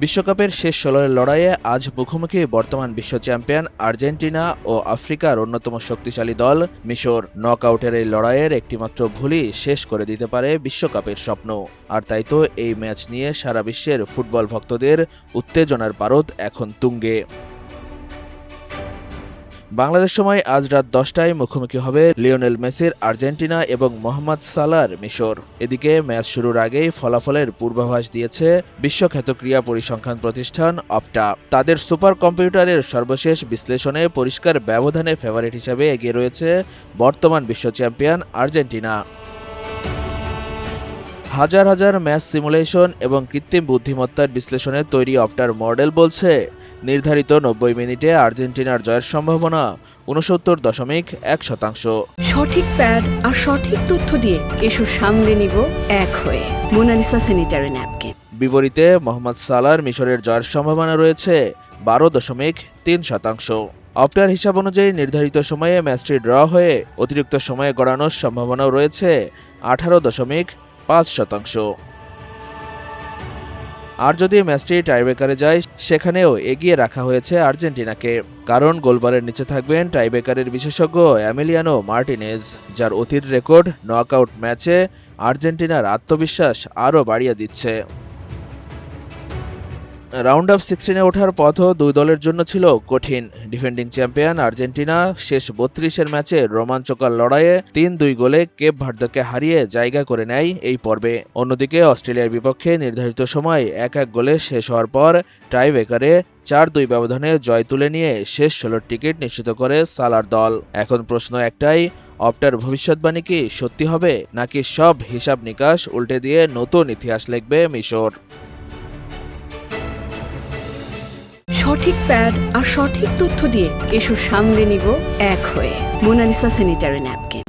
বিশ্বকাপের শেষ ১৬-এর লড়াইয়ে আজ মুখোমুখি বর্তমান বিশ্ব চ্যাম্পিয়ন আর্জেন্টিনা ও আফ্রিকার অন্যতম শক্তিশালী দল মিশর। নকআউটের এই লড়াইয়ের একটিমাত্র ভুলই শেষ করে দিতে পারে বিশ্বকাপের স্বপ্ন। আর তাই তো এই ম্যাচ নিয়ে সারা বিশ্বের ফুটবল ভক্তদের উত্তেজনার পারদ এখন তুঙ্গে। বাংলাদেশ সময় আজ রাত ১০টায় মুখোমুখি হবে লিওনেল মেসির আর্জেন্টিনা এবং মোহাম্মদ সালাহর মিশর। এদিকে ম্যাচ শুরুর আগেই ফলাফলের পূর্বাভাস দিয়েছে বিশ্বখ্যাত ক্রীড়া পরিসংখ্যান প্রতিষ্ঠান অপটা। তাদের সুপার কম্পিউটারের সর্বশেষ বিশ্লেষণে পরিষ্কার ব্যবধানে ফেভারিট হিসেবে এগিয়ে রয়েছে বর্তমান বিশ্ব চ্যাম্পিয়ন আর্জেন্টিনা। হাজার হাজার ম্যাচ সিমুলেশন এবং কৃত্রিম বুদ্ধিমত্তার বিশ্লেষণে তৈরি অপটার মডেল বলছে নির্ধারিত ৯০ মিনিটে আর্জেন্টিনার জয়ের সম্ভাবনা ৬৯.১%। সঠিক প্যাড আর সঠিক তথ্য দিয়ে কেশু সামলে নিব এক হয়ে। Monalisa sanitary napkin. বিপরীতে মোহাম্মদ সালাহর মিশরের জয়ের সম্ভাবনা রয়েছে ১২.৩%। অপটার হিসাব অনুযায়ী নির্ধারিত সময়ে ম্যাচটি ড্র হয়ে অতিরিক্ত সময়ে গড়ানোর সম্ভাবনাও রয়েছে ১৮.৫%। আর যদি ম্যাচটি টাইব্রেকারে যায় সেখানেও এগিয়ে রাখা হয়েছে আর্জেন্টিনাকে, কারণ গোলবারের নিচে থাকবেন টাইব্রেকারের বিশেষজ্ঞ এমিলিয়ানো মার্টিনেজ, যার অতীত রেকর্ড নকআউট ম্যাচে আর্জেন্টিনার আত্মবিশ্বাস আরও বাড়িয়ে দিচ্ছে। রাউন্ড অফ 16-এ ওঠার পথও দুই দলের জন্য ছিল কঠিন। ডিফেন্ডিং চ্যাম্পিয়ন আর্জেন্টিনা শেষ ৩২-এর ম্যাচে রোমাঞ্চকর লড়াইয়ে ৩-২ গোলে কেপ ভার্দেকে হারিয়ে জায়গা করে নেয় এই পর্বে। অন্যদিকে অস্ট্রেলিয়ার বিপক্ষে নির্ধারিত সময় ১-১ গোলে শেষ হওয়ার পর টাইব্রেকারে ৪-২ ব্যবধানে জয় তুলে নিয়ে শেষ ১৬ টিকিট নিশ্চিত করে সালার দল। এখন প্রশ্ন একটাই, অপটার ভবিষ্যৎবাণী কি সত্যি হবে, নাকি সব হিসাব নিকাশ উল্টে দিয়ে নতুন ইতিহাস লিখবে মিশর? সঠিক প্যাড আর সঠিক তথ্য দিয়ে কেশু সামলে নিব এক হয়ে। Monalisa sanitary napkin.